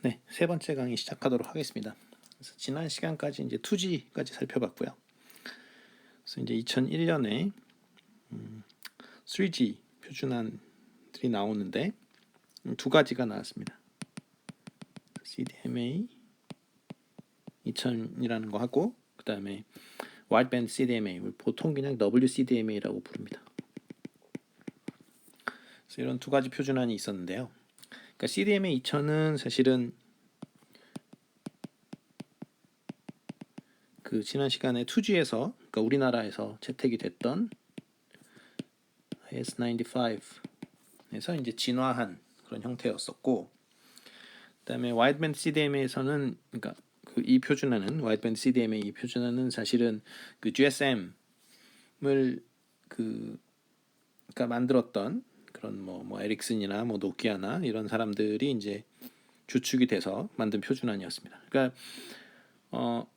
네, 세 번째 강의 시작하도록 하겠습니다. 그래서 지난 시간까지 이제 2G까지 살펴봤고요. 그래서 이제 2001년에 3G 표준안들이 나오는데 두 가지가 나왔습니다. CDMA 2000이라는 거 하고 그 다음에 Wideband CDMA, 보통 그냥 WCDMA라고 부릅니다. 그래서 이런 두 가지 표준안이 있었는데요. 그러니까 CDMA 2000은 사실은 그 지난 시간에 2G에서 그러니까 우리나라에서 채택이 됐던 IS-95에서 이제 진화한 그런 형태였었고, 그다음에 와이드밴드 CDMA에서는 그러니까 이 표준화는 와이드밴드 CDMA 이 표준화는 사실은 그 GSM을 그러니까 만들었던 그런 뭐 에릭슨이나 뭐 노키아나 이런 사람들이 이제 주축이 돼서 만든 표준안이었습니다. 그러니까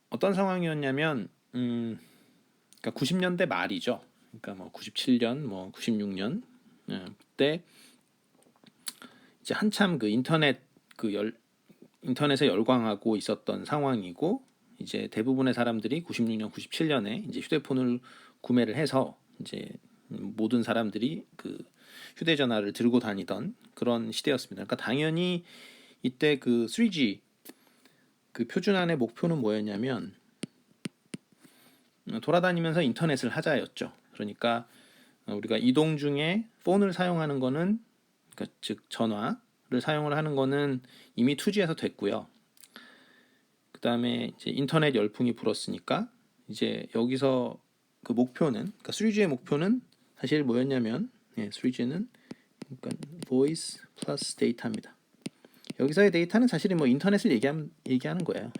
어떤 상황이었냐면 그러니까 90년대 말이죠. 그러니까 뭐 97년, 뭐 96년 그때 이제 한참 그 인터넷에 열광하고 있었던 상황이고, 이제 대부분의 사람들이 96년, 97년에 이제 휴대폰을 구매를 해서 이제 모든 사람들이 그 휴대전화를 들고 다니던 그런 시대였습니다. 그러니까 당연히 이때 그 3G 그 표준안의 목표는 뭐였냐면 돌아다니면서 인터넷을 하자였죠. 그러니까 우리가 이동 중에 폰을 사용하는 거는 그러니까 즉 전화를 사용을 하는 거는 이미 2G에서 됐고요. 그 다음에 이제 인터넷 열풍이 불었으니까 이제 여기서 그 목표는 그러니까 3G의 목표는 사실 뭐였냐면 3G는 그러니까 voice plus data입니다. 여기서의 데이터는 사실은 뭐 인터넷을 얘기하는 거예요.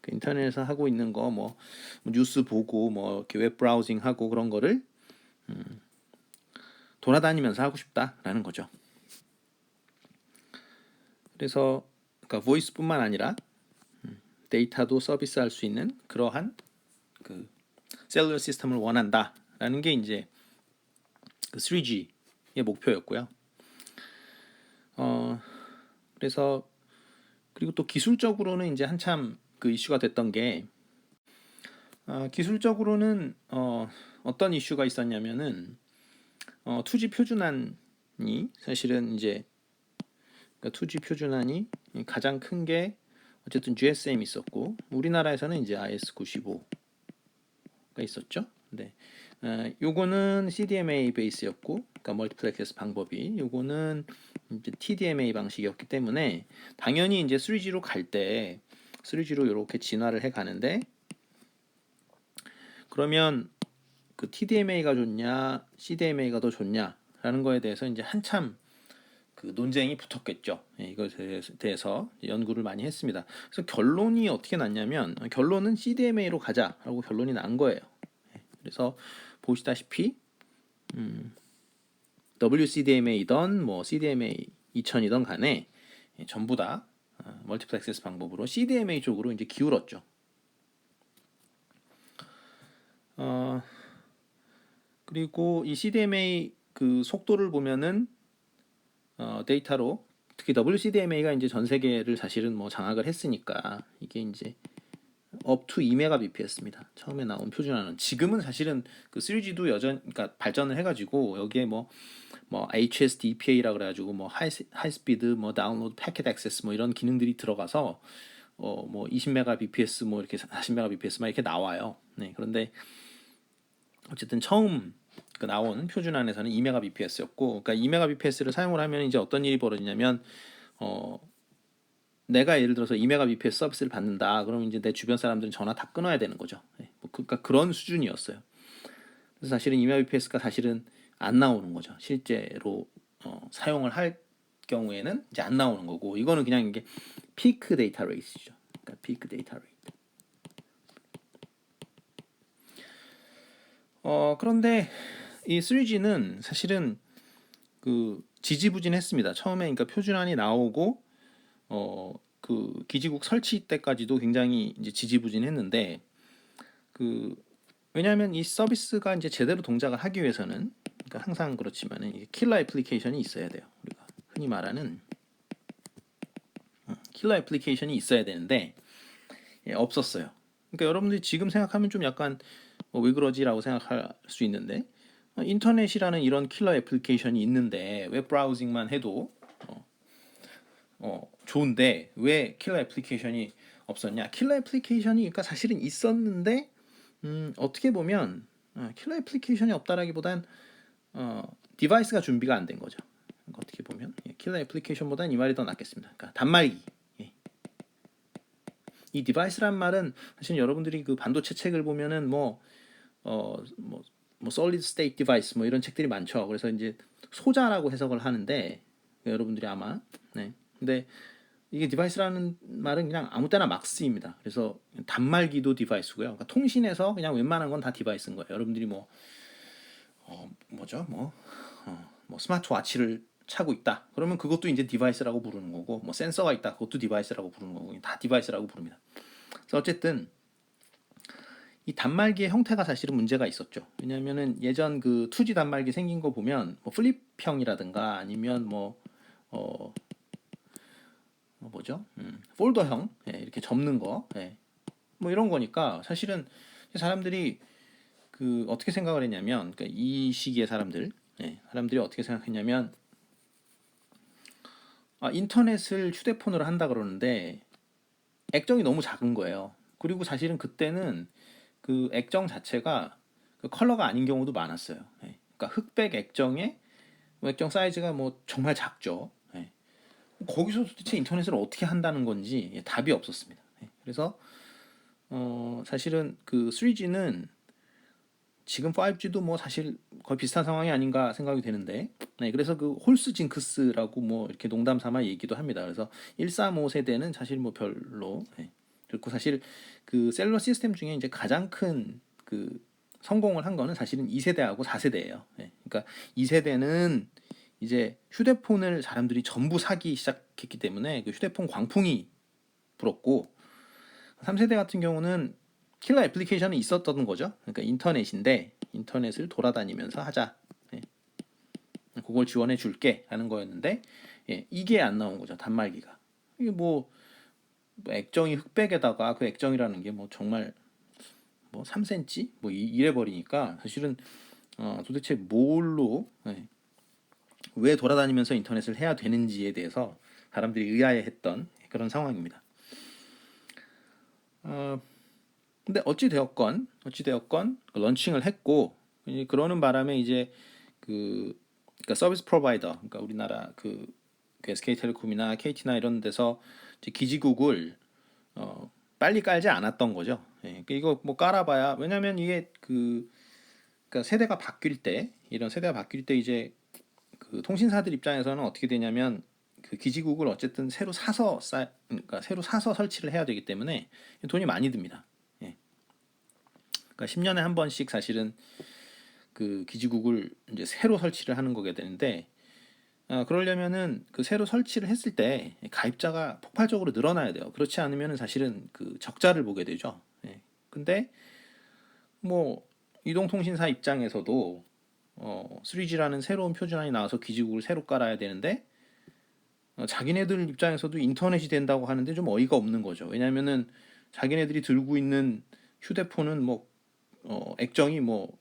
그 인터넷에서 하고 있는 거 뭐 뉴스 보고 뭐 이렇게 웹 브라우징 하고 그런 거를 돌아다니면서 하고 싶다라는 거죠. 그래서 그러니까 보이스뿐만 아니라 데이터도 서비스할 수 있는 그러한 그 셀룰러 시스템을 원한다라는 게 이제 그 3G의 목표였고요. 그래서 그리고 또 기술적으로는 이제 한참 그 이슈가 됐던 게 기술적으로는 어떤 이슈가 있었냐면은 2G 표준안이 사실은 이제 그러니까 2G 표준안이 가장 큰 게 어쨌든 GSM이 있었고, 우리나라에서는 이제 IS-95가 있었죠. 네. 요거는 CDMA 베이스였고, 그러니까 멀티플렉스 방법이 요거는 이제 TDMA 방식이었기 때문에 당연히 이제 3G로 갈 때 3G로 이렇게 진화를 해 가는데, 그러면 그 TDMA가 좋냐, CDMA가 더 좋냐라는 거에 대해서 이제 한참 그 논쟁이 붙었겠죠. 이것에 대해서 연구를 많이 했습니다. 그래서 결론이 어떻게 났냐면 결론은 CDMA로 가자라고 결론이 난 거예요. 그래서 보시다시피 WCDMA이던 뭐 CDMA 2000이던 간에 전부 다 멀티플렉스 방법으로 CDMA 쪽으로 이제 기울었죠. 그리고 이 CDMA 그 속도를 보면은 데이터로 특히 WCDMA가 이제 전 세계를 사실은 뭐 장악을 했으니까 이게 이제 up to 2Mbps입니다. 처음에 나온 표준화는. 지금은 사실은 그 3G도 그러니까 발전을 해가지고 여기에 뭐 HSDPA라 그래가지고 뭐 하이 스피드 뭐 다운로드 패킷 액세스 뭐 이런 기능들이 들어가서 뭐 20Mbps 뭐 이렇게 40Mbps 막 이렇게 나와요. 네, 그런데 어쨌든 처음 그 나온 표준안에서는 2Mbps였고, 그러니까 2Mbps를 사용을 하면 이제 어떤 일이 벌어지냐면 내가 예를 들어서 2Mbps 서비스를 받는다. 그러면 이제 내 주변 사람들은 전화 다 끊어야 되는 거죠. 그러니까 그런 수준이었어요. 그래서 사실은 2Mbps가 사실은 안 나오는 거죠. 실제로 사용을 할 경우에는 이제 안 나오는 거고, 이거는 그냥 이게 피크 데이터 레이트죠. 그러니까 피크 데이터 레이트. 그런데 이 3G는 사실은 그 지지부진했습니다. 처음에 그러니까 표준안이 나오고 그 기지국 설치 때까지도 굉장히 이제 지지부진했는데, 그 왜냐하면 이 서비스가 이제 제대로 동작을 하기 위해서는 그러니까 항상 그렇지만은 킬러 애플리케이션이 있어야 돼요. 우리가 흔히 말하는 킬러 애플리케이션이 있어야 되는데 없었어요. 그러니까 여러분들이 지금 생각하면 좀 약간 왜 그러지라고 생각할 수 있는데 인터넷이라는 이런 킬러 애플리케이션이 있는데 웹 브라우징만 해도 좋은데 왜 킬러 애플리케이션이 없었냐? 킬러 애플리케이션이 그러니까 사실은 있었는데 어떻게 보면 킬러 애플리케이션이 없다라기보단 디바이스가 준비가 안 된 거죠. 그러니까 어떻게 보면 킬러 애플리케이션보다는 이 말이 더 낫겠습니다. 그러니까 단말기. 이 디바이스란 말은 사실 여러분들이 그 반도체 책을 보면은 뭐 solid state device 뭐 이런 책들이 많죠. 그래서 이제 소자라고 해석을 하는데 여러분들이 아마 근데 이게 디바이스라는 말은 그냥 아무 때나 막 쓰입니다. 그래서 단말기도 디바이스고요. 그러니까 통신에서 그냥 웬만한 건 다 디바이스인 거예요. 여러분들이 뭐 스마트워치를 차고 있다. 그러면 그것도 이제 디바이스라고 부르는 거고, 뭐 센서가 있다. 그것도 디바이스라고 부르는 거고, 다 디바이스라고 부릅니다. 그래서 어쨌든 이 단말기의 형태가 사실은 문제가 있었죠. 왜냐하면은 예전 그 2G 단말기 생긴 거 보면 뭐 플립형이라든가 아니면 폴더형 이렇게 접는 거, 뭐 이런 거니까 사실은 사람들이 그 어떻게 생각을 했냐면, 그러니까 이 시기의 사람들이 어떻게 생각했냐면, 인터넷을 휴대폰으로 한다 그러는데 액정이 너무 작은 거예요. 그리고 사실은 그때는 그 액정 자체가 그 컬러가 아닌 경우도 많았어요. 그러니까 흑백 액정에 액정 사이즈가 뭐 정말 작죠. 거기서 도대체 인터넷을 어떻게 한다는 건지 답이 없었습니다. 그래서 사실은 그 3G는 지금 5G도 뭐 사실 거의 비슷한 상황이 아닌가 생각이 되는데, 그래서 그 홀스 징크스라고 뭐 이렇게 농담 삼아 얘기도 합니다. 그래서 135 세대는 사실 뭐 별로, 그리고 사실 그 셀룰러 시스템 중에 이제 가장 큰 그 성공을 한 거는 사실은 2세대하고 4세대예요. 그러니까 2세대는 이제 휴대폰을 사람들이 전부 사기 시작했기 때문에 그 휴대폰 광풍이 불었고, 3세대 같은 경우는 킬러 애플리케이션이 있었던 거죠. 그러니까 인터넷인데 인터넷을 돌아다니면서 하자. 그걸 지원해 줄게 하는 거였는데 이게 안 나온 거죠. 단말기가. 이게 뭐 액정이 흑백에다가 그 액정이라는 게 뭐 정말 뭐 3cm 뭐 이래 버리니까 사실은 도대체 뭘로 왜 돌아다니면서 인터넷을 해야 되는지에 대해서 사람들이 의아해했던 그런 상황입니다. 근데 어찌 되었건 런칭을 했고, 그러는 바람에 이제 그러니까 서비스 프로바이더, 그러니까 우리나라 그 SK텔레콤이나 KT나 이런 데서 이제 기지국을 빨리 깔지 않았던 거죠. 그러니까 이거 뭐 깔아봐야, 왜냐면 이게 그러니까 세대가 바뀔 때, 이런 세대가 바뀔 때 이제 그 통신사들 입장에서는 어떻게 되냐면 그 기지국을 어쨌든 그러니까 새로 사서 설치를 해야 되기 때문에 돈이 많이 듭니다. 그러니까 10년에 한 번씩 사실은 그 기지국을 이제 새로 설치를 하는 거게 되는데, 그러려면은 그 새로 설치를 했을 때 가입자가 폭발적으로 늘어나야 돼요. 그렇지 않으면은 사실은 그 적자를 보게 되죠. 근데 뭐 이동통신사 입장에서도 3G라는 새로운 표준안이 나와서 기지국을 새로 깔아야 되는데, 자기네들 입장에서도 인터넷이 된다고 하는데 좀 어이가 없는 거죠. 왜냐면은 자기네들이 들고 있는 휴대폰은 뭐 액정이 뭐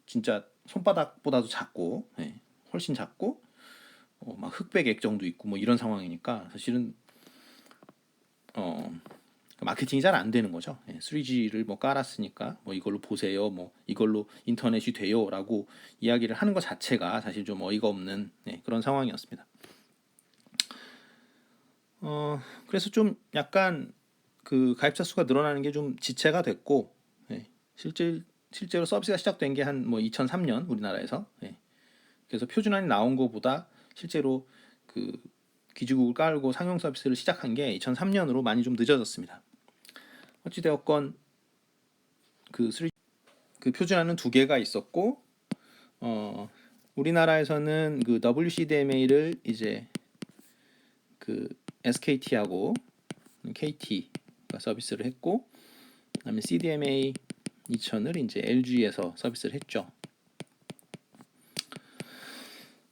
진짜 손바닥보다도 작고, 훨씬 작고, 막 흑백 액정도 있고 뭐 이런 상황이니까 사실은 마케팅이 잘 안 되는 거죠. 3G를 뭐 깔았으니까 뭐 이걸로 보세요, 뭐 이걸로 인터넷이 돼요라고 이야기를 하는 것 자체가 사실 좀 어이가 없는 그런 상황이었습니다. 그래서 좀 약간 그 가입자 수가 늘어나는 게 좀 지체가 됐고, 실제로 서비스가 시작된 게 한 뭐 2003년 우리나라에서, 그래서 표준안이 나온 것보다 실제로 그 기지국을 깔고 상용 서비스를 시작한 게 2003년으로 많이 좀 늦어졌습니다. 어찌되었건 그 표준안은 두 개가 있었고, 우리나라에서는 그 WCDMA를 이제 그 SKT하고 KT가 서비스를 했고, 그다음에 CDMA 2000을 이제 LG에서 서비스를 했죠.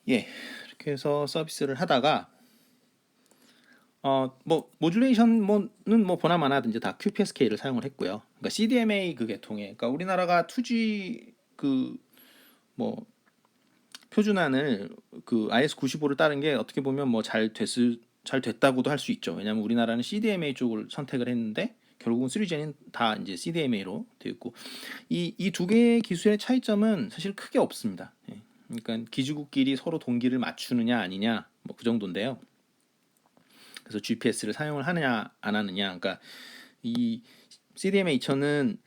이렇게 해서 서비스를 하다가 뭐 모듈레이션 뭐는 뭐 보나마나 이제 다 QPSK를 사용을 했고요. 그러니까 CDMA 그 계통에, 그러니까 우리나라가 2G 그 뭐 표준안을 그 IS95를 따른 게 어떻게 보면 뭐 잘 됐다고도 할 수 있죠. 왜냐하면 우리나라는 CDMA 쪽을 선택을 했는데 결국은 3G는 다 이제 CDMA로 되어 있고, 이 두 개의 기술의 차이점은 사실 크게 없습니다. 예. 그러니까 기지국끼리 서로 동기를 맞추느냐 아니냐 뭐 그 정도인데요. 그래서 GPS를 사용을 하느냐 안 하느냐, 그러니까 이 CDMA 2000은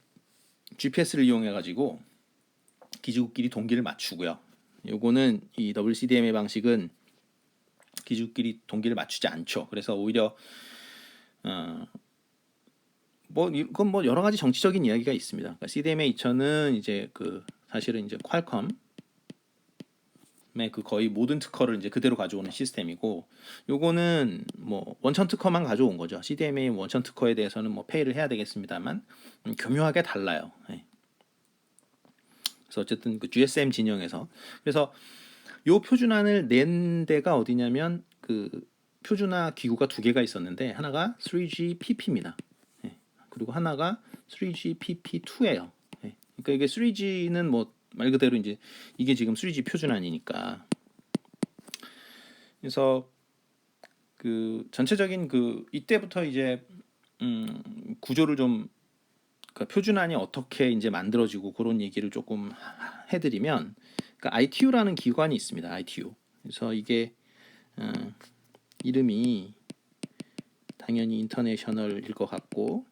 GPS를 이용해 가지고 기지국끼리 동기를 맞추고요. 요거는 이 WCDMA 방식은 기지국끼리 동기를 맞추지 않죠. 그래서 오히려 뭐 이건 뭐 여러 가지 정치적인 이야기가 있습니다. 그러니까 CDMA 2000은 이제 그 사실은 이제 퀄컴의 그 거의 모든 특허를 이제 그대로 가져오는 시스템이고, 요거는 뭐 원천 특허만 가져온 거죠. CDMA 원천 특허에 대해서는 뭐 페이를 해야 되겠습니다만 교묘하게 달라요. 예. 그래서 어쨌든 그 GSM 진영에서, 그래서 요 표준안을 낸 데가 어디냐면 그 표준화 기구가 두 개가 있었는데 하나가 3GPP입니다. 예. 그리고 하나가 3GPP2예요. 예. 그러니까 이게 3G는 뭐 말 그대로 이제 이게 지금 3G 표준안이니까. 그래서 그 전체적인 그 이때부터 이제 구조를 좀, 그러니까 표준안이 어떻게 이제 만들어지고 그런 얘기를 조금 해드리면, 그러니까 ITU라는 기관이 있습니다. ITU. 그래서 이게 이름이 당연히 인터내셔널일 것 같고,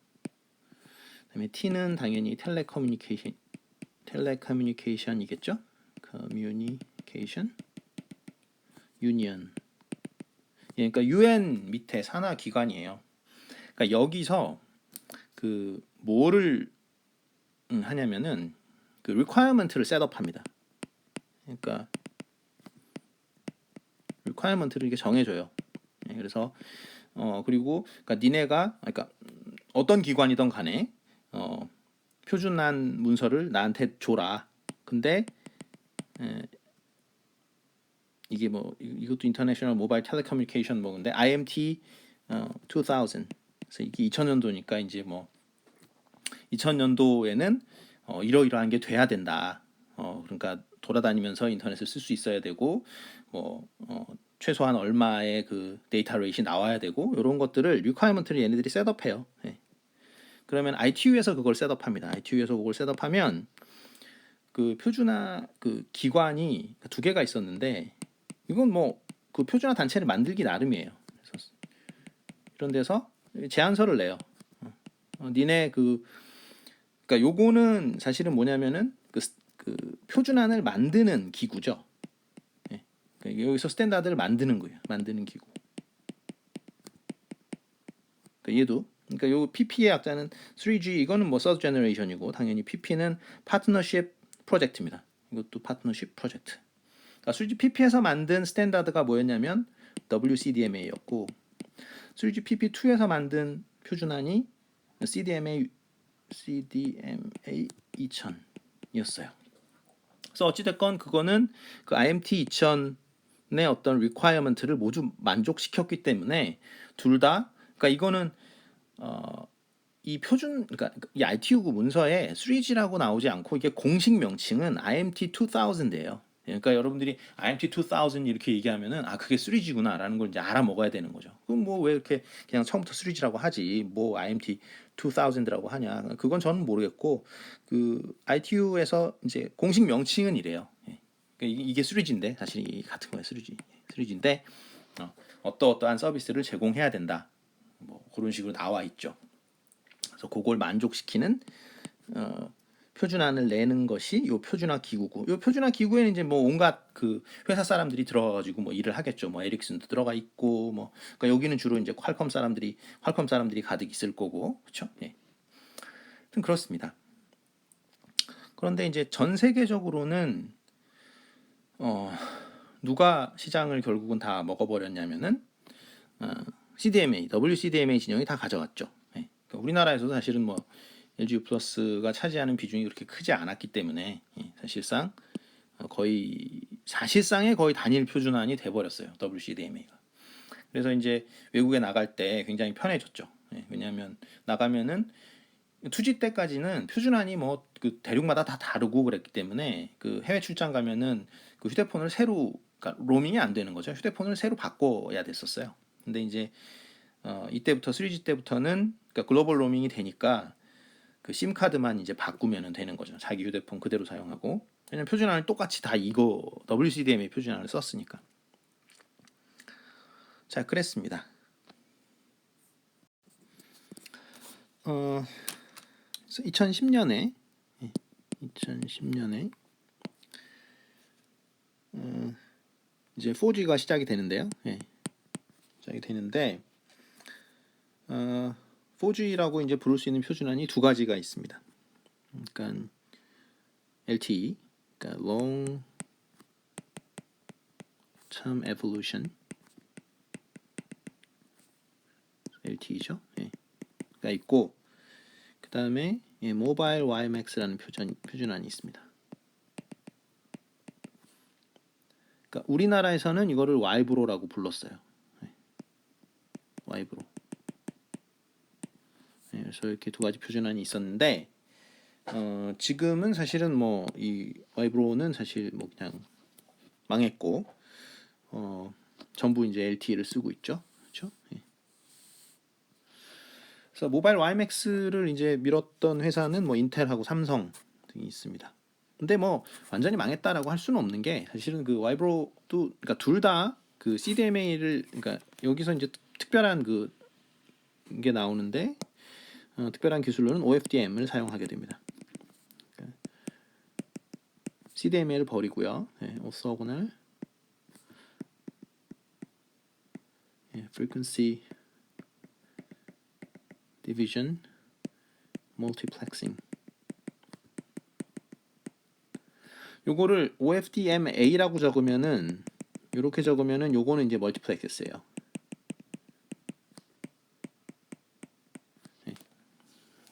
그다음에 T는 당연히 텔레커뮤니케이션이겠죠? 커뮤니케이션 유니언. 예, 그러니까 UN 밑에 산하 기관이에요. 그러니까 여기서 그 뭐를 하냐면은 그 requirement를 셋업합니다. 그러니까 requirement를 이렇게 정해줘요. 예, 그래서 그리고 그러니까 니네가, 그러니까 어떤 기관이든 간에 표준안 문서를 나한테 줘라. 근데 이게 뭐 이것도 인터내셔널 모바일 텔레커뮤니케이션 뭐인데 IMT 2000. 그래서 이게 2000년도니까 이제 뭐 2000년도에는 이러이러한 게 돼야 된다. 그러니까 돌아다니면서 인터넷을 쓸 수 있어야 되고, 뭐 최소한 얼마의 그 데이터 레이트이 나와야 되고, 이런 것들을 리퀘어먼트를 얘네들이 셋업해요. 예. 그러면 ITU에서 그걸 셋업합니다. ITU에서 그걸 셋업하면 그 표준화 그 기관이 두 개가 있었는데, 이건 뭐 그 표준화 단체를 만들기 나름이에요. 그래서 이런 데서 제안서를 내요. 니네 그러니까 요거는 사실은 뭐냐면은 그 표준안을 만드는 기구죠. 예. 그러니까 여기서 스탠다드를 만드는 거예요. 만드는 기구. 그러니까 얘도, 그러니까 요 PP의 약자는 3G, 이거는 뭐 서드 제너레이션이고, 당연히 PP는 파트너십 프로젝트입니다. 이것도 파트너십 프로젝트. 그러니까 3G PP에서 만든 스탠다드가 뭐였냐면 WCDMA였고, 3G PP2에서 만든 표준안이 CDMA 2000이었어요. 그래서 어찌됐건 그거는 그 IMT 2000의 어떤 requirement를 모두 만족시켰기 때문에 둘 다, 그러니까 이거는 이 표준, 그러니까 이 ITU 문서에 3G라고 나오지 않고 이게 공식 명칭은 IMT 2000이에요. 그러니까 여러분들이 IMT 2000 이렇게 얘기하면은 그게 3G구나라는 걸 이제 알아 먹어야 되는 거죠. 그럼 뭐 왜 이렇게 그냥 처음부터 3G라고 하지? 뭐 IMT 2000이라고 하냐? 그건 저는 모르겠고, 그 ITU에서 이제 공식 명칭은 이래요. 그러니까 이게 3G인데 사실 이 같은 거예요. 3G인데 어떠한 서비스를 제공해야 된다. 뭐 그런 식으로 나와 있죠. 그래서 그걸 만족시키는 표준안을 내는 것이 요 표준화 기구고, 요 표준화 기구에는 이제 뭐 온갖 그 회사 사람들이 들어가가지고 뭐 일을 하겠죠. 뭐 에릭슨도 들어가 있고, 뭐 그러니까 여기는 주로 이제 퀄컴 사람들이 가득 있을 거고, 그렇죠? 예. 하여튼 그렇습니다. 그런데 이제 전 세계적으로는 누가 시장을 결국은 다 먹어버렸냐면은 CDMA, WCDMA 진영이 다 가져갔죠. 예. 그러니까 우리나라에서도 사실은 뭐 LG U+가 차지하는 비중이 그렇게 크지 않았기 때문에 사실상의 거의 단일 표준안이 돼버렸어요. WCDMA가. 그래서 이제 외국에 나갈 때 굉장히 편해졌죠. 예, 왜냐하면 나가면은 2G 때까지는 표준안이 뭐 그 대륙마다 다 다르고 그랬기 때문에 그 해외 출장 가면은 그 휴대폰을 새로, 그러니까 로밍이 안 되는 거죠. 휴대폰을 새로 바꿔야 됐었어요. 근데 이제 이때부터 3G 때부터는 그러니까 글로벌 로밍이 되니까 그 심 카드만 이제 바꾸면 되는 거죠. 자기 휴대폰 그대로 사용하고. 왜냐면 표준안을 똑같이 다 이거 WCDMA 표준안을 썼으니까. 자, 그랬습니다. 2010년에 2010년에 이제 4G가 시작이 되는데요. 예, 시작이 되는데 4G라고 이제 부를 수 있는 표준안이 두 가지가 있습니다. 그러니까 LTE, 그러니까 Long Term Evolution, LTE죠. 예, 가 있고 그 다음에 모바일 WiMAX라는 표준안이 있습니다. 그러니까 우리나라에서는 이거를 와이브로라고 불렀어요. 와이브로. 그래서 이렇게 두 가지 표준안이 있었는데 지금은 사실은 뭐 이 와이브로는 사실 뭐 그냥 망했고 전부 이제 LTE를 쓰고 있죠. 그렇죠? 예. 그래서 모바일 WiMAX를 이제 밀었던 회사는 뭐 인텔하고 삼성 등이 있습니다. 근데 뭐 완전히 망했다라고 할 수는 없는 게 사실은 그 와이브로도 그러니까 둘 다 그 CDMA를 그러니까 여기서 이제 특별한 그게 나오는데 특별한 기술로는 OFDM을 사용하게 됩니다. 그러니까 CDMA를 버리고요. orthogonal frequency division multiplexing. 요거를 OFDMA라고 적으면은 이렇게 적으면은 요거는 이제 멀티플렉스예요.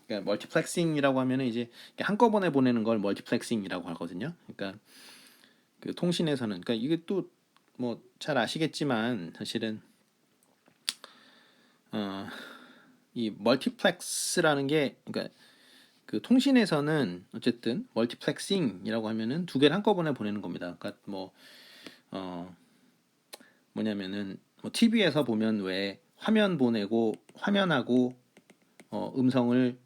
그러니까 멀티플렉싱이라고 하면은 이제 한꺼번에 보내는 걸 멀티플렉싱이라고 하거든요. 그러니까 그 통신에서는 그러니까 이게 또 뭐 잘 아시겠지만 사실은 이 멀티플렉스라는 게 그러니까 그 통신에서는 어쨌든 멀티플렉싱이라고 하면은 두 개를 한꺼번에 보내는 겁니다. 그러니까 뭐 뭐냐면은 뭐 TV에서 보면 왜 화면 보내고 화면하고 음성을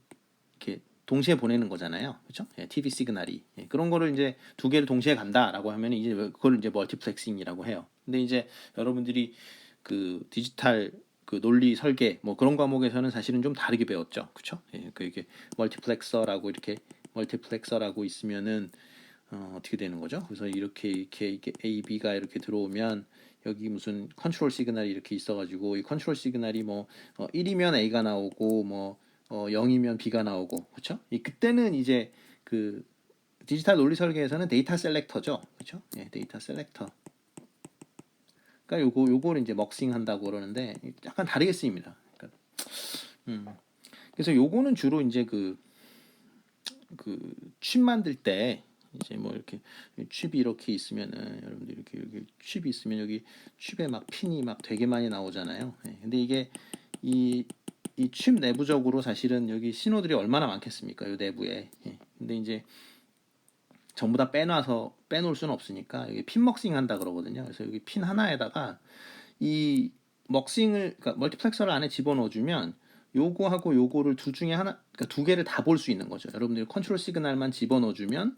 이렇게 동시에 보내는 거잖아요. 그렇죠? TV 시그널이 그런 거를 이제 두 개를 동시에 간다라고 하면 이제 그걸 이제 멀티플렉싱이라고 해요. 근데 이제 여러분들이 그 디지털 그 논리 설계 뭐 그런 과목에서는 사실은 좀 다르게 배웠죠. 그렇죠? 그 이게 멀티플렉서라고 있으면은 어떻게 되는 거죠? 그래서 이렇게 A, B가 이렇게 들어오면 여기 무슨 컨트롤 시그널이 이렇게 있어가지고 이 컨트롤 시그널이 뭐 1이면 A가 나오고 뭐 0이면 B가 나오고 그렇죠? 그때는 이제 그 디지털 논리 설계에서는 데이터 셀렉터죠, 그렇죠? 데이터 셀렉터. 그러니까 요거를 이제 먹싱 한다고 그러는데 약간 다르게 쓰입니다. 그러니까, 그래서 요거는 주로 이제 그 칩 만들 때 이제 뭐 이렇게 칩이 이렇게 있으면은 여러분들 이렇게 칩이 있으면 여기 칩에 막 핀이 막 되게 많이 나오잖아요. 근데 이게 이 칩 내부적으로 사실은 여기 신호들이 얼마나 많겠습니까? 이 내부에. 근데 이제 전부 다 빼놓을 수는 없으니까 여기 핀 먹싱 한다 그러거든요. 그래서 여기 핀 하나에다가 이 먹싱을 그러니까 멀티플렉서를 안에 집어넣어주면 요거하고 요거를 둘 중에 하나, 그러니까 두 개를 다 볼 수 있는 거죠. 여러분들이 컨트롤 시그널만 집어넣어주면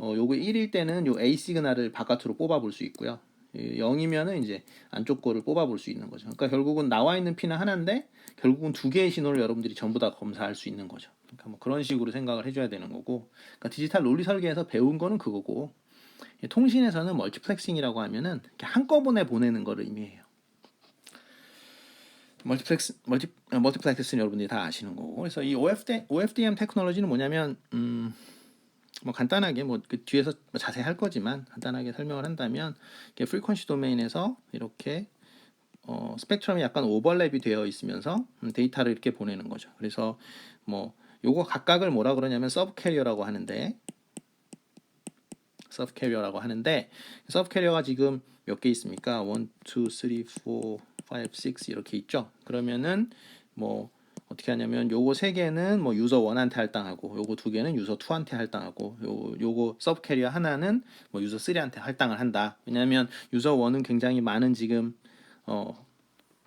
요거 1일 때는 요 A 시그널을 바깥으로 뽑아볼 수 있고요. 0이면은 이제 안쪽 거를 뽑아볼 수 있는 거죠. 그러니까 결국은 나와 있는 핀은 하나인데 결국은 두 개의 신호를 여러분들이 전부 다 검사할 수 있는 거죠. 그러니까 뭐 그런 식으로 생각을 해줘야 되는 거고, 그러니까 디지털 논리 설계에서 배운 거는 그거고, 통신에서는 멀티플렉싱이라고 하면은 한꺼번에 보내는 거를 의미해요. 멀티플렉스는 여러분들이 다 아시는 거고, 그래서 이 OFDM 테크놀로지는 뭐냐면 뭐 간단하게 뭐 그 뒤에서 자세히 할 거지만 간단하게 설명을 한다면 프리퀀시 도메인에서 이렇게 스펙트럼이 약간 오버랩이 되어 있으면서 데이터를 이렇게 보내는 거죠. 그래서 뭐 요거 각각을 뭐라 그러냐면 서브 캐리어라고 하는데 서브 캐리어가 지금 몇 개 있습니까? 1, 2, 3, 4, 5, 6 이렇게 있죠. 그러면은 뭐 어떻게 하냐면 요거 세 개는 뭐 유저 1한테 할당하고 요거 두 개는 유저 2한테 할당하고 요거 서브 캐리어 하나는 뭐 유저 3한테 할당을 한다. 왜냐하면 유저 1은 굉장히 많은 지금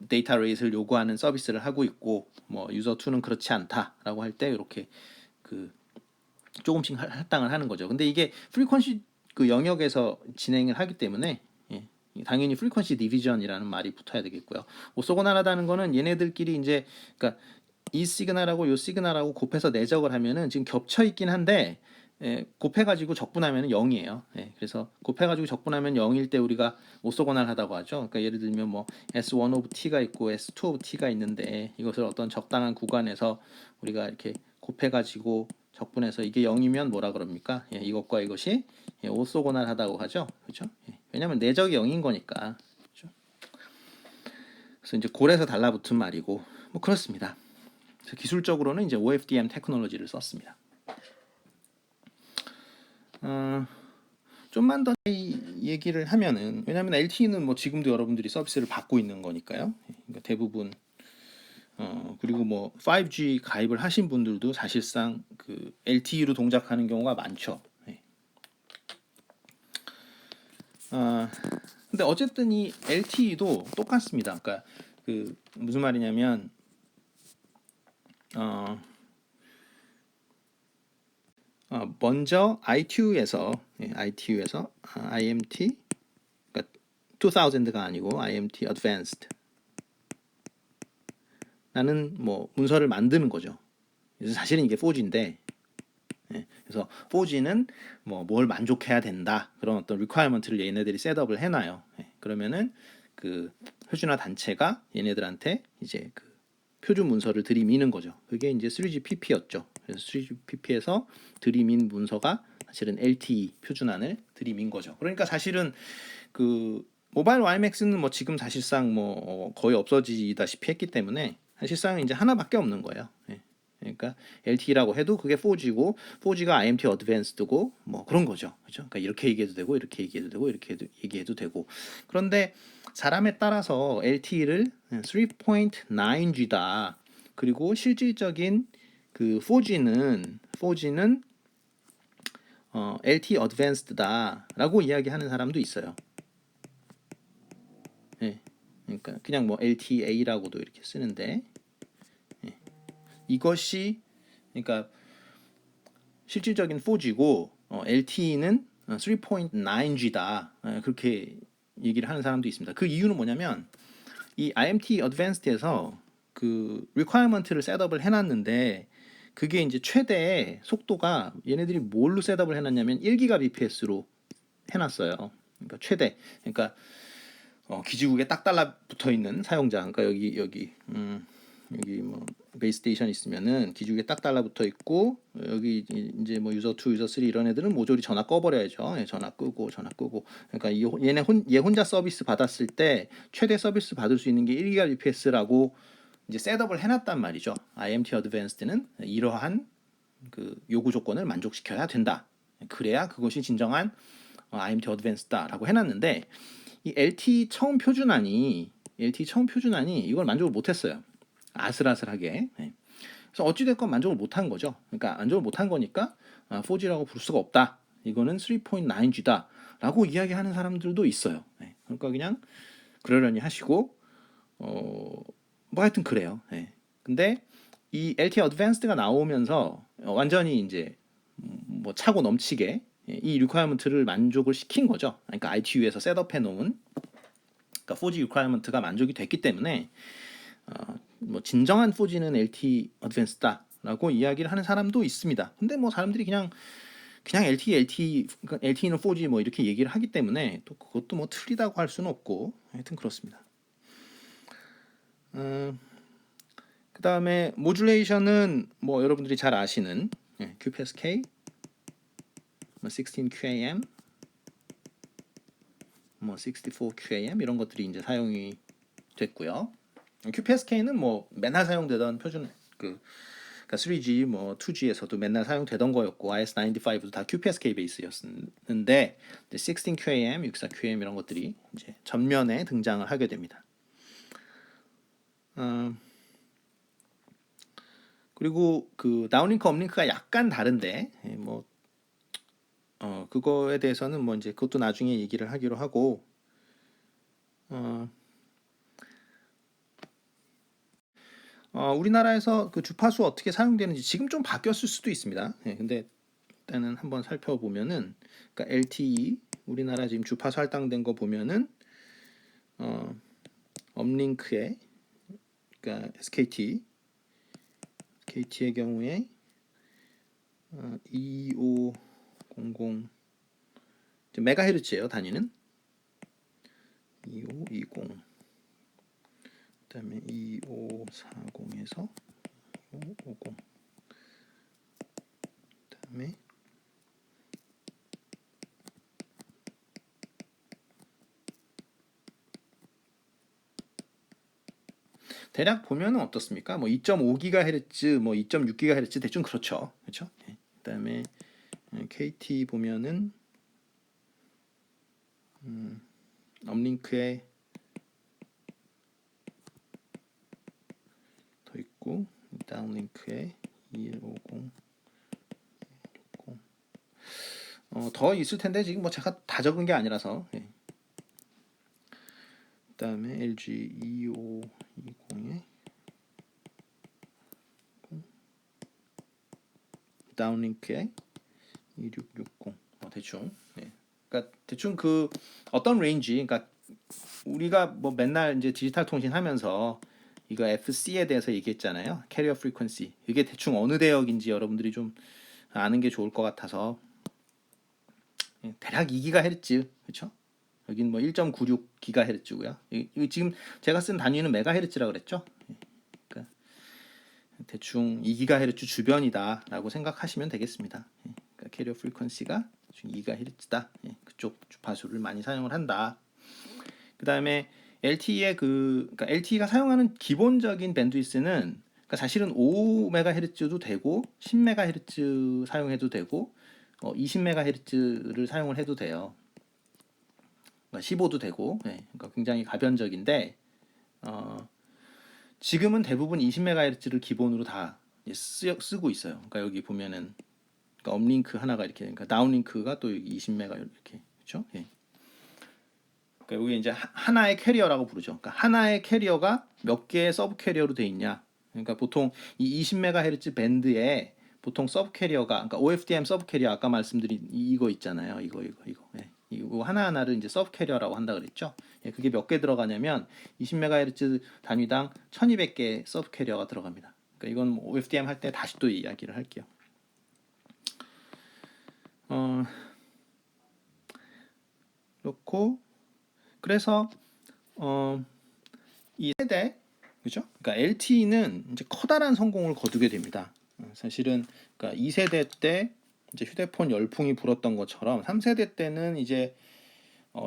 데이터 레이스를 요구하는 서비스를 하고 있고 뭐 유저 2는 그렇지 않다라고 할 때 이렇게 그 조금씩 할당을 하는 거죠. 근데 이게 프리퀀시 그 영역에서 진행을 하기 때문에 당연히 프리퀀시 디비전이라는 말이 붙어야 되겠고요. 오소고나라다는 거는 얘네들끼리 이제 그러니까 이 시그널하고 요 시그널하고 곱해서 내적을 하면은 지금 겹쳐 있긴 한데 곱해가지고 적분하면 0이에요. 그래서 곱해가지고 적분하면 0일 때 우리가 오소고날하다고 하죠. 그러니까 예를 들면 뭐 S1 of t가 있고 S2 of t가 있는데 이것을 어떤 적당한 구간에서 우리가 이렇게 곱해가지고 적분해서 이게 0이면 뭐라 그럽니까? 이것과 이것이 오소고날하다고 하죠. 그렇죠? 왜냐하면 내적이 0인 거니까. 그렇죠? 그래서 이제 골에서 달라붙은 말이고 뭐 그렇습니다. 그래서 기술적으로는 이제 OFDM 테크놀로지를 썼습니다. 좀만 더 얘기를 하면은 왜냐하면 LTE는 뭐 지금도 여러분들이 서비스를 받고 있는 거니까요. 그러니까 대부분 그리고 뭐 5G 가입을 하신 분들도 사실상 그 LTE로 동작하는 경우가 많죠. 근데 어쨌든 이 LTE도 똑같습니다. 그러니까 그 무슨 말이냐면 먼저 ITU에서 IMT 그러니까 2000가 아니고 IMT Advanced 라는 뭐 문서를 만드는 거죠. 그래서 사실은 이게 4G인데 그래서 4G는 뭐 뭘 만족해야 된다 그런 어떤 리퀘어먼트를 얘네들이 셋업을 해놔요. 그러면은 그 표준화 단체가 얘네들한테 이제 그 표준 문서를 들이미는 거죠. 그게 이제 3GPP였죠. 그래서 3GPP에서 들이민 문서가 사실은 LTE 표준안을 들이민 거죠. 그러니까 사실은 그 모바일 YMAX는 뭐 지금 사실상 뭐 거의 없어지다시피 했기 때문에 사실상 이제 하나밖에 없는 거예요. 그러니까 LTE라고 해도 그게 4G고 4G가 IMT 어드밴스드고 뭐 그런 거죠. 그죠? 그러니까 이렇게 얘기해도 되고 이렇게 얘기해도 되고 이렇게 얘기해도 되고. 그런데 사람에 따라서 LTE를 3.9G다. 그리고 실질적인 그 4G는 LTE 어드밴스드다라고 이야기하는 사람도 있어요. 그러니까 그냥 뭐 LTA라고도 이렇게 쓰는데 이것이 그러니까 실질적인 4G고 LTE는 3.9G다 그렇게 얘기를 하는 사람도 있습니다. 그 이유는 뭐냐면 이 IMT 어드밴스드에서 그 requirement를 셋업을 해놨는데 그게 이제 최대 속도가 얘네들이 뭘로 셋업을 해놨냐면 1GBps로 해놨어요. 그러니까 최대 그러니까 기지국에 딱 달라붙어 있는 사용자 그러니까 여기 뭐 베이스 스테이션 있으면은 기지국에 딱 달라붙어 있고 여기 이제 뭐 유저 2, 유저 3 이런 애들은 모조리 전화 꺼버려야죠. 전화 끄고 그러니까 얘 혼자 서비스 받았을 때 최대 서비스 받을 수 있는 게 1GBps라고 이제 셋업을 해놨단 말이죠. IMT 어드밴스드는 이러한 그 요구 조건을 만족시켜야 된다. 그래야 그것이 진정한 IMT 어드밴스드다라고 해놨는데 이 LTE 처음 표준안이 이걸 만족을 못했어요. 아슬아슬하게. 그래서 어찌됐건 만족을 못한 거죠. 그러니까 만족을 못한 거니까 4G라고 부를 수가 없다. 이거는 3.9G다라고 이야기하는 사람들도 있어요. 그러니까 그냥 그러려니 하시고 뭐 하여튼 그래요. 근데 이 LTE 어드밴스드가 나오면서 완전히 이제 뭐 차고 넘치게 이 리퀘어먼트를 만족을 시킨 거죠. 그러니까 ITU에서 셋업해 놓은 그러니까 4G 리퀘어먼트가 만족이 됐기 때문에 뭐 진정한 4G는 LTE 어드밴스드다라고 이야기를 하는 사람도 있습니다. 근데 뭐 사람들이 그냥 LTE는 4G 뭐 이렇게 얘기를 하기 때문에 또 그것도 뭐 틀리다고 할 수는 없고 하여튼 그렇습니다. 그 다음에 모듈레이션은 뭐 여러분들이 잘 아시는 QPSK, 16QAM, 뭐 64QAM 이런 것들이 이제 사용이 됐고요. QPSK는 뭐 맨날 사용되던 표준 그러니까 3G 뭐 2G에서도 맨날 사용되던 거였고 IS-95도 다 QPSK 베이스였는데 16QAM, 64QAM 이런 것들이 이제 전면에 등장을 하게 됩니다. 그리고 그 다운링크 업링크가 약간 다른데 그거에 대해서는 뭐 이제 그것도 나중에 얘기를 하기로 하고 우리나라에서 그 주파수 어떻게 사용되는지 지금 좀 바뀌었을 수도 있습니다. 근데 일단은 한번 살펴보면은 그러니까 LTE 우리나라 지금 주파수 할당된 거 보면은 업링크에 그러니까 KT의 경우에 2500 메가헤르츠예요. 단위는 2520 그다음에 2540에서 2550 그다음에 대략 보면은 어떻습니까? 뭐 2.5GHz, 뭐 2.6GHz 대충 그렇죠. 그렇죠? 그다음에 KT 보면은 업링크에 더 있고 다운링크에 2150 더 있을 텐데 지금 뭐 제가 다 적은 게 아니라서 그다음에 LG 2520에 다운링크에 2660 대충 그러니까 대충 그 어떤 레인지 그러니까 우리가 뭐 맨날 이제 디지털 통신 하면서 이거 FC에 대해서 얘기했잖아요. 캐리어 프리퀀시. 이게 대충 어느 대역인지 여러분들이 좀 아는 게 좋을 것 같아서 대략 2GHz 그렇죠? 여긴 뭐 1.96GHz고요. 지금 제가 쓴 단위는 메가헤르츠라고 그랬죠? 그러니까 대충 2GHz 주변이다라고 생각하시면 되겠습니다. 그러니까 캐리어 프리퀀시가 2GHz다. 그쪽 주파수를 많이 사용을 한다. 그 다음에 LTE의 그러니까 LTE가 사용하는 기본적인 밴드위스는 그러니까 사실은 5MHz도 되고 10MHz 사용해도 되고 20MHz를 사용을 해도 돼요. 그러니까 15도 되고, 그러니까 굉장히 가변적인데 지금은 대부분 20MHz를 기본으로 다 쓰고 있어요. 그러니까 여기 보면은 그러니까 업링크 하나가 이렇게, 그러니까 다운링크가 또 여기 20MHz 이렇게, 그렇죠? 그러니까 여기 이제 하나의 캐리어라고 부르죠. 그러니까 하나의 캐리어가 몇 개의 서브 캐리어로 돼 있냐. 그러니까 보통 이 20MHz 밴드에 보통 서브 캐리어가, 그러니까 OFDM 서브 캐리어 아까 말씀드린 이거 있잖아요. 이거. 이거 하나하나를 이제 서브 캐리어라고 한다 그랬죠. 그게 몇 개 들어가냐면 20MHz 단위당 1200개 서브 캐리어가 들어갑니다. 그러니까 이건 뭐 OFDM 할 때 다시 또 이야기를 할게요. 그렇고 그래서 이 세대 그죠? 그러니까 LTE는 이제 커다란 성공을 거두게 됩니다. 사실은 그러니까 2세대 때 이제 휴대폰 열풍이 불었던 것처럼 3세대 때는 이제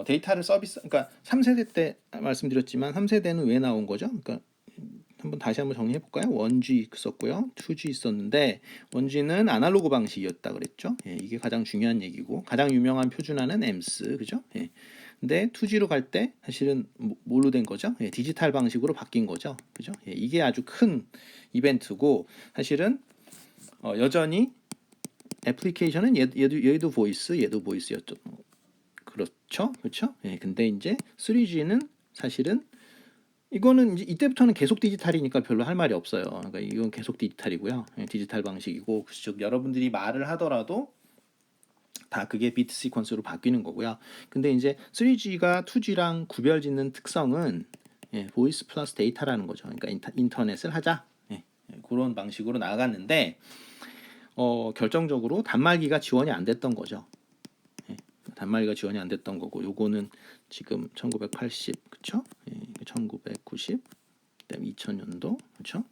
데이터를 그러니까 3세대 때 말씀드렸지만 3세대는 왜 나온 거죠? 그러니까 다시 한번 정리해 볼까요? 1G 있었고요, 2G 있었는데 1G는 아날로그 방식이었다 그랬죠. 이게 가장 중요한 얘기고 가장 유명한 표준화는 EMS 그죠? 근데 2G로 갈 때 사실은 뭘로 된 거죠? 디지털 방식으로 바뀐 거죠. 그죠? 이게 아주 큰 이벤트고 사실은 여전히 애플리케이션은 얘도 보이스, 얘도 보이스였죠. 그렇죠? 그렇죠? 근데 이제 3G는 사실은 이거는 이제 이때부터는 계속 디지털이니까 별로 할 말이 없어요. 그러니까 이건 계속 디지털이고요. 디지털 방식이고 즉 여러분들이 말을 하더라도 다 그게 비트 시퀀스로 바뀌는 거고요. 근데 이제 3G가 2G랑 구별짓는 특성은 보이스 플러스 데이터라는 거죠. 그러니까 인터넷을 하자. 그런 방식으로 나아갔는데 결정적으로 단말기가 지원이 안 됐던 거죠. 단말기가 지원이 안 됐던 거고 요거는 지금 1980 그쵸? 1990 그다음에 2000년도 그쵸?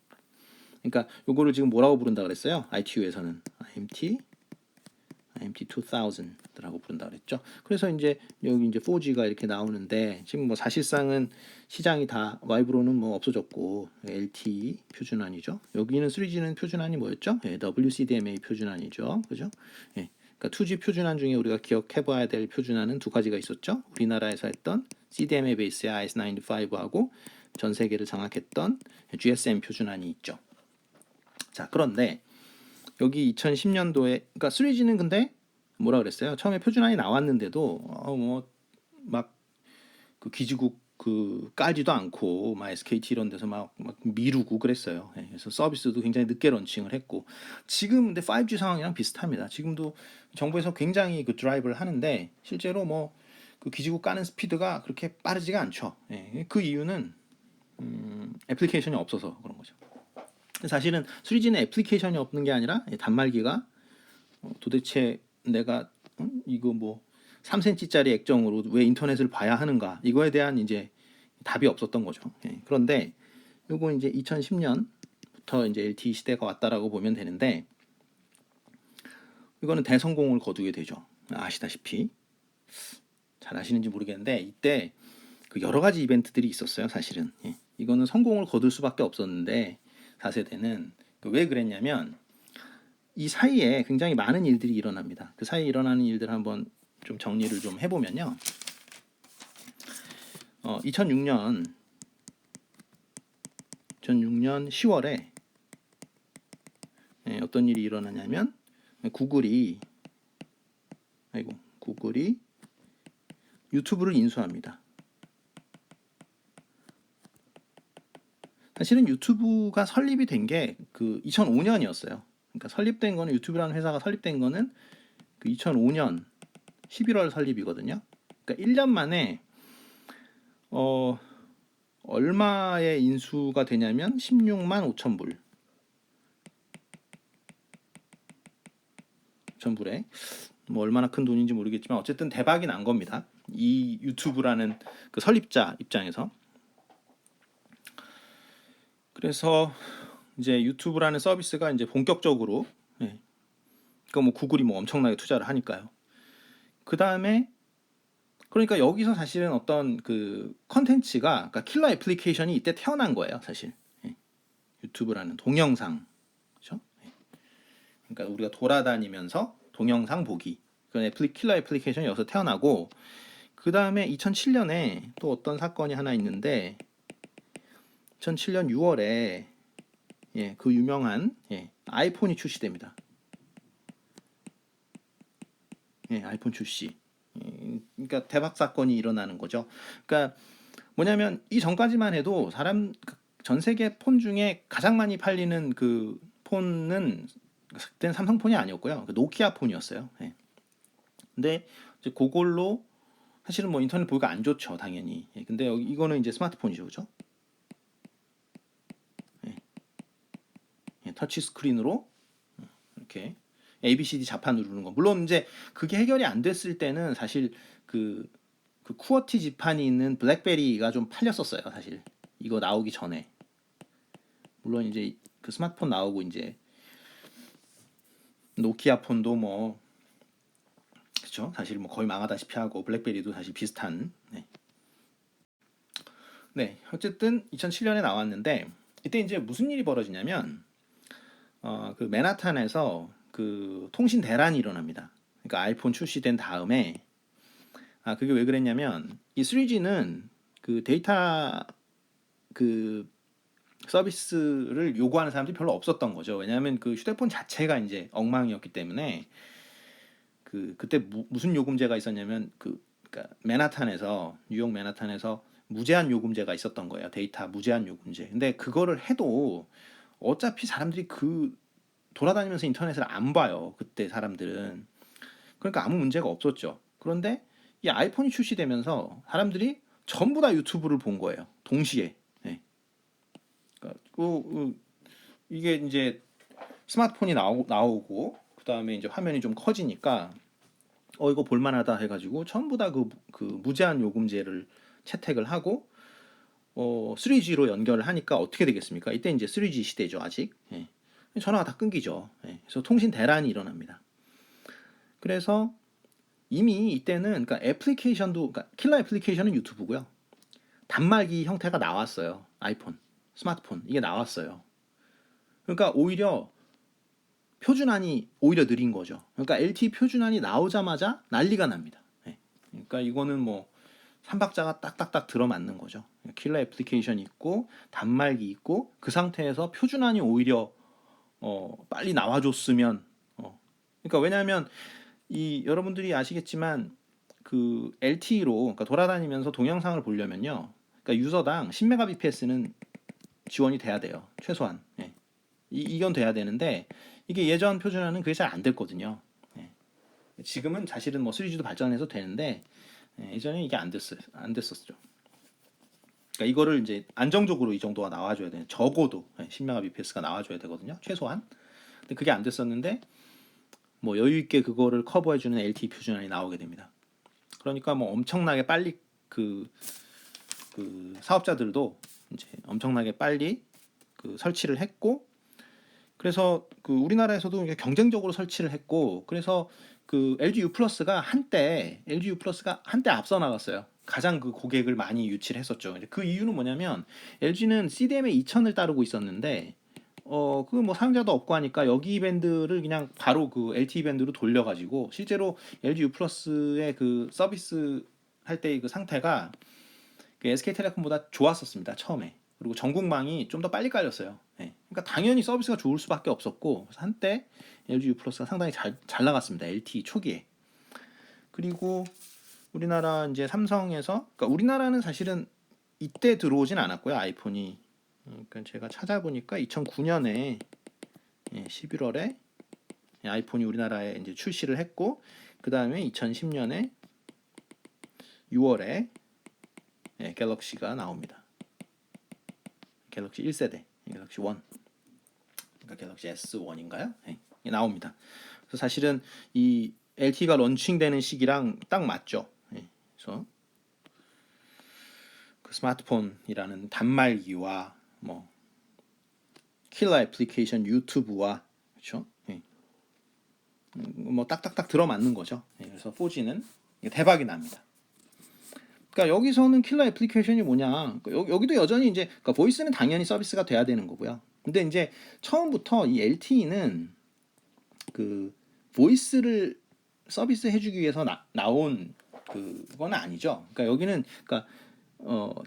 그러니까 요거를 지금 뭐라고 부른다 그랬어요? ITU에서는 IMT 2000라고 부른다 그랬죠. 그래서 이제 여기 이제 4G가 이렇게 나오는데 지금 뭐 사실상은 시장이 다 와이브로는 뭐 없어졌고 LTE 표준안이죠. 여기는 3G는 표준안이 뭐였죠? WCDMA 표준안이죠. 그죠? 그러니까 2G 표준안 중에 우리가 기억해봐야 될 표준안은 두 가지가 있었죠. 우리나라에서 했던 CDMA 베이스의 IS-95하고 전 세계를 장악했던 GSM 표준안이 있죠. 자, 그런데 여기 2010년도에 그러니까 3G는 근데 뭐라 그랬어요? 처음에 표준안이 나왔는데도 막 그 기지국 그 깔지도 않고 막 SKT 이런 데서 막 미루고 그랬어요. 예, 그래서 서비스도 굉장히 늦게 런칭을 했고 지금 근데 5G 상황이랑 비슷합니다. 지금도 정부에서 굉장히 그 드라이브를 하는데 실제로 뭐 그 기지국 까는 스피드가 그렇게 빠르지가 않죠. 예, 그 이유는 애플리케이션이 없어서 그런 거죠. 사실은 3G는 애플리케이션이 없는 게 아니라 단말기가 도대체 내가 이거 뭐 3cm짜리 액정으로 왜 인터넷을 봐야 하는가 이거에 대한 이제 답이 없었던 거죠. 예, 그런데 요거 이제 2010년부터 이제 LTE 시대가 왔다라고 보면 되는데 이거는 대성공을 거두게 되죠. 아시다시피 잘 아시는지 모르겠는데 이때 그 여러 가지 이벤트들이 있었어요. 사실은 예, 이거는 성공을 거둘 수밖에 없었는데 4세대는 왜 그랬냐면 이 사이에 굉장히 많은 일들이 일어납니다. 그 사이에 일어나는 일들 한번 좀 정리를 좀 해보면요. 2006년 10월에 어떤 일이 일어나냐면 구글이 유튜브를 인수합니다. 사실은 유튜브가 설립이 된 게 그 2005년이었어요. 그러니까 설립된 거는 유튜브라는 회사가 설립된 거는 그 2005년 11월 설립이거든요. 그러니까 1년 만에 얼마의 인수가 되냐면 16만 5천 불. 5천 불에 뭐 얼마나 큰 돈인지 모르겠지만 어쨌든 대박이 난 겁니다. 이 유튜브라는 그 설립자 입장에서. 그래서 이제 유튜브라는 서비스가 이제 본격적으로 그러니까 뭐 구글이 뭐 엄청나게 투자를 하니까요. 그 다음에 그러니까 여기서 사실은 어떤 그 컨텐츠가 그러니까 킬러 애플리케이션이 이때 태어난 거예요, 사실. 유튜브라는 동영상, 그렇죠? 그러니까 우리가 돌아다니면서 동영상 보기. 그런 킬러 애플리케이션이 여기서 태어나고 그 다음에 2007년에 또 어떤 사건이 하나 있는데 2007년 6월에 그 유명한 아이폰이 출시됩니다. 아이폰 출시. 그러니까 대박 사건이 일어나는 거죠. 그러니까 뭐냐면 이 전까지만 해도 전 세계 폰 중에 가장 많이 팔리는 그 폰은 그때는 삼성폰이 아니었고요. 그 노키아 폰이었어요. 근데 이제 그걸로 사실은 뭐 인터넷 보기가 안 좋죠, 당연히. 근데 이거는 이제 스마트폰이죠, 그죠? 터치 스크린으로 이렇게 ABCD 자판 누르는 거. 물론 이제 그게 해결이 안 됐을 때는 사실 그 쿠어티 지판이 있는 블랙베리가 좀 팔렸었어요, 사실. 이거 나오기 전에. 물론 이제 그 스마트폰 나오고 이제 노키아 폰도 뭐 그렇죠. 사실 뭐 거의 망하다시피 하고 블랙베리도 사실 비슷한. 네. 어쨌든 2007년에 나왔는데 이때 이제 무슨 일이 벌어지냐면 그 맨하탄에서 그 통신 대란이 일어납니다. 그러니까 아이폰 출시된 다음에 그게 왜 그랬냐면 이 3G는 그 데이터 그 서비스를 요구하는 사람들이 별로 없었던 거죠. 왜냐하면 그 휴대폰 자체가 이제 엉망이었기 때문에 그때 무슨 요금제가 있었냐면 그러니까 뉴욕 맨하탄에서 무제한 요금제가 있었던 거예요. 데이터 무제한 요금제. 근데 그거를 해도 어차피 사람들이 돌아다니면서 인터넷을 안 봐요. 그때 사람들은. 그러니까 아무 문제가 없었죠. 그런데 이 아이폰이 출시되면서 사람들이 전부 다 유튜브를 본 거예요. 동시에. 그러니까 이게 이제 스마트폰이 나오고 그 다음에 이제 화면이 좀 커지니까 이거 볼만하다 해가지고 전부 다 그 무제한 요금제를 채택을 하고 3G로 연결을 하니까 어떻게 되겠습니까? 이때 이제 3G 시대죠, 아직. 전화가 다 끊기죠. 그래서 통신 대란이 일어납니다. 그래서 이미 이때는 그러니까 그러니까 킬러 애플리케이션은 유튜브고요. 단말기 형태가 나왔어요. 아이폰, 스마트폰 이게 나왔어요. 그러니까 오히려 표준안이 오히려 느린 거죠. 그러니까 LTE 표준안이 나오자마자 난리가 납니다. 그러니까 이거는 뭐 삼박자가 딱딱딱 들어맞는 거죠. 킬러 애플리케이션이 있고 단말기 있고 그 상태에서 표준안이 오히려 빨리 나와줬으면 그러니까 왜냐하면 이 여러분들이 아시겠지만 그 LTE로 그러니까 돌아다니면서 동영상을 보려면요, 그러니까 유저당 10mbps는 지원이 돼야 돼요, 최소한. 예. 이건 돼야 되는데 이게 예전 표준화는 그게 잘 안 됐거든요. 예. 지금은 사실은 뭐 3G도 발전해서 되는데 예전에 이게 안 됐었죠. 그러니까 이거를 이제 안정적으로 이 정도가 나와줘야 돼요. 적어도 10mbps가 나와줘야 되거든요, 최소한. 근데 그게 안 됐었는데 뭐 여유 있게 그거를 커버해주는 LTE 표준안이 나오게 됩니다. 그러니까 뭐 엄청나게 빨리 그 사업자들도 이제 엄청나게 빨리 그 설치를 했고, 그래서 그 우리나라에서도 경쟁적으로 설치를 했고, 그래서 그 LG U 플러스가 한때 앞서 나갔어요. 가장 그 고객을 많이 유치를 했었죠. 그 이유는 뭐냐면 LG는 CDMA 2000을 따르고 있었는데 그 뭐 사용자도 없고 하니까 여기 밴드를 그냥 바로 그 LTE 밴드로 돌려가지고 실제로 LG U 플러스의 그 서비스 할 때 그 상태가 그 SK텔레콤보다 좋았었습니다, 처음에. 그리고 전국망이 좀 더 빨리 깔렸어요. 예. 그러니까 당연히 서비스가 좋을 수밖에 없었고, 그래서 한때 LG U 플러스가 상당히 잘 나갔습니다, LTE 초기에. 그리고 우리나라 이제 삼성에서, 그러니까 우리나라는 사실은 이때 들어오진 않았고요, 아이폰이. 그러니까 제가 찾아보니까 2009년에 11월에 아이폰이 우리나라에 이제 출시를 했고, 그 다음에 2010년에 6월에 갤럭시가 나옵니다. 갤럭시 1세대, 갤럭시 1, 그러니까 갤럭시 S1인가요? 나옵니다. 그래서 사실은 이 LTE가 런칭되는 시기랑 딱 맞죠. 그래서 그 스마트폰이라는 단말기와 뭐 킬러 애플리케이션 유튜브와 그렇죠. 뭐 딱딱딱 들어맞는 거죠. 그래서 4G는 대박이 납니다. 그러니까 여기서는 킬러 애플리케이션이 뭐냐? 여기도 여전히 이제 그러니까 보이스는 당연히 서비스가 돼야 되는 거고요. 근데 이제 처음부터 이 LTE는 그 보이스를 서비스 해주기 위해서 나온 그건 아니죠. 그러니까 여기는 그러니까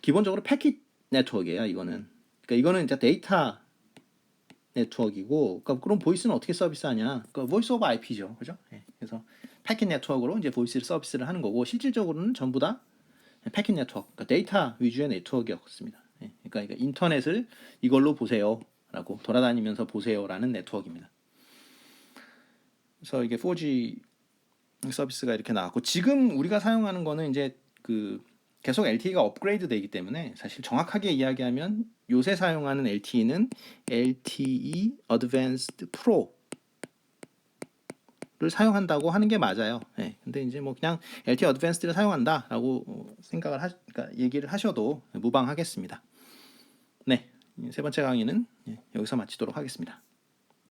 기본적으로 패킷 네트워크예요. 이거는 그러니까 이거는 이제 데이터 네트워크이고, 그러니까 그럼 보이스는 어떻게 서비스하냐? 그러니까 보이스 오브 IP죠, 그죠? 그래서 패킷 네트워크로 이제 보이스를 서비스를 하는 거고, 실질적으로는 전부 다 패킷 네트워크, 그러니까 데이터 위주의 네트워크였습니다. 그러니까 인터넷을 이걸로 보세요라고, 돌아다니면서 보세요라는 네트워크입니다. 그래서 이게 4G 서비스가 이렇게 나왔고, 지금 우리가 사용하는 거는 이제 그 계속 LTE가 업그레이드 되기 때문에 사실 정확하게 이야기하면 요새 사용하는 LTE는 LTE Advanced Pro를 사용한다고 하는 게 맞아요. 근데 이제 뭐 그냥 LTE Advanced를 사용한다라고 그러니까 얘기를 하셔도 무방하겠습니다. 네, 세 번째 강의는 여기서 마치도록 하겠습니다.